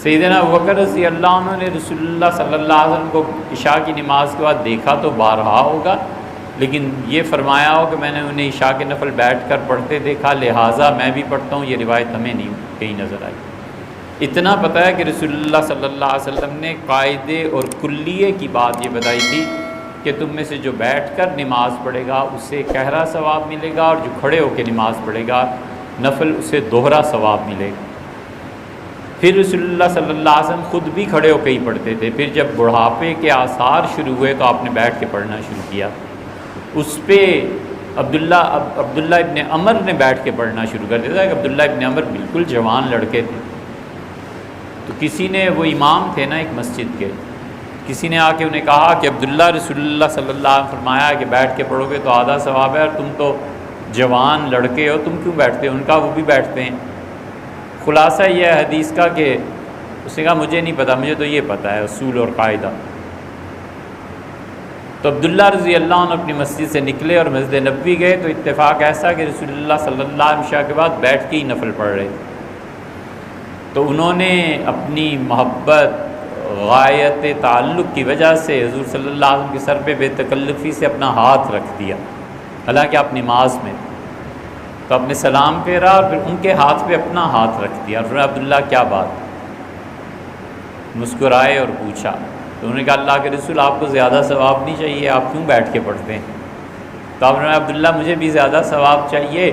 سیدنا ابوبکر رضی اللہ عنہ نے رسول اللہ صلی اللہ علیہ وسلم کو عشاء کی نماز کے بعد دیکھا تو بارہا ہوگا، لیکن یہ فرمایا ہو کہ میں نے انہیں عشاء کے نفل بیٹھ کر پڑھتے دیکھا، لہٰذا میں بھی پڑھتا ہوں، یہ روایت ہمیں نہیں کہیں نظر آئی۔ اتنا پتہ ہے کہ رسول اللہ صلی اللہ علیہ وسلم نے قاعدے اور کلیے کی بات یہ بتائی تھی کہ تم میں سے جو بیٹھ کر نماز پڑھے گا اسے گہرا ثواب ملے گا، اور جو کھڑے ہو کے نماز پڑھے گا نفل اسے دوہرا ثواب ملے گا۔ پھر رسول اللہ صلی اللہ علیہ وسلم خود بھی کھڑے ہو کے ہی پڑھتے تھے، پھر جب بڑھاپے کے آثار شروع ہوئے تو آپ نے بیٹھ کے پڑھنا شروع کیا۔ اس پہ عبداللہ ابن عمر نے بیٹھ کے پڑھنا شروع کر دیا تھا کہ عبداللہ ابن عمر بالکل جوان لڑکے تھے، تو کسی نے، وہ امام تھے نا ایک مسجد کے، کسی نے آ کے انہیں کہا کہ عبداللہ رسول اللہ صلی اللہ علیہ وسلم فرمایا کہ بیٹھ کے پڑھو گے تو آدھا ثواب ہے، اور تم تو جوان لڑکے ہو، تم کیوں بیٹھتے ہو؟ ان کا وہ بھی بیٹھتے ہیں۔ خلاصہ یہ ہے حدیث کا کہ اس نے کہا مجھے نہیں پتہ، مجھے تو یہ پتہ ہے اصول اور قاعدہ۔ تو عبداللہ رضی اللہ عنہ اپنی مسجد سے نکلے اور مسجد نبوی گئے تو اتفاق ایسا کہ رسول اللہ صلی اللہ علیہ وسلم عشاء کے بعد بیٹھ کے ہی نفل پڑھ رہے تھے، تو انہوں نے اپنی محبت، غایت تعلق کی وجہ سے حضور صلی اللہ علیہ وسلم کے سر پہ بے تکلفی سے اپنا ہاتھ رکھ دیا، حالانکہ آپ نماز میں، تو آپ نے سلام پھیرا اور پھر ان کے ہاتھ پہ اپنا ہاتھ رکھ دیا، اور فرمایا عبداللہ کیا بات؟ مسکرائے اور پوچھا، تو انہوں نے کہا اللہ کے رسول آپ کو زیادہ ثواب نہیں چاہیے، آپ کیوں بیٹھ کے پڑھتے ہیں؟ تو آپ نے فرمایا عبداللہ مجھے بھی زیادہ ثواب چاہیے،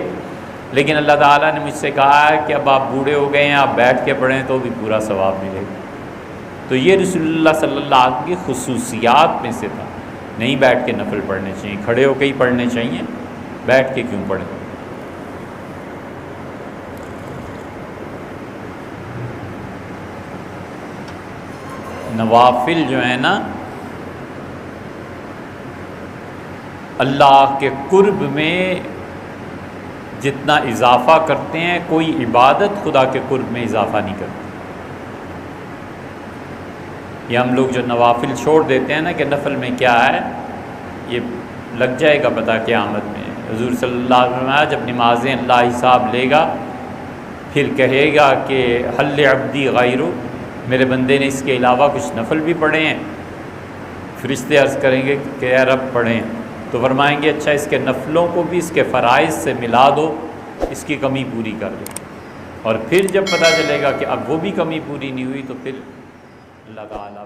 لیکن اللہ تعالیٰ نے مجھ سے کہا ہے کہ اب آپ بوڑھے ہو گئے ہیں، آپ بیٹھ کے پڑھیں تو بھی پورا ثواب ملے گا۔ تو یہ رسول اللہ صلی اللہ علیہ وسلم کی خصوصیات میں سے تھا، نہیں بیٹھ کے نفل پڑھنے چاہیے، کھڑے ہو کے ہی پڑھنے چاہیے، بیٹھ کے کیوں پڑھیں؟ نوافل جو ہے نا اللہ کے قرب میں جتنا اضافہ کرتے ہیں، کوئی عبادت خدا کے قرب میں اضافہ نہیں کرتی۔ یہ ہم لوگ جو نوافل چھوڑ دیتے ہیں نا کہ نفل میں کیا ہے، یہ لگ جائے گا پتہ قیامت میں۔ حضور صلی اللہ علیہ وسلم جب نمازیں اللہ حساب لے گا پھر کہے گا کہ حل عبدی غیرو، میرے بندے نے اس کے علاوہ کچھ نفل بھی پڑھے ہیں؟ فرشتے عرض کریں گے کہ اے رب پڑھیں، تو فرمائیں گے اچھا اس کے نفلوں کو بھی اس کے فرائض سے ملا دو، اس کی کمی پوری کر دو۔ اور پھر جب پتہ چلے گا کہ اب وہ بھی کمی پوری نہیں ہوئی تو پھر اللہ تعالیٰ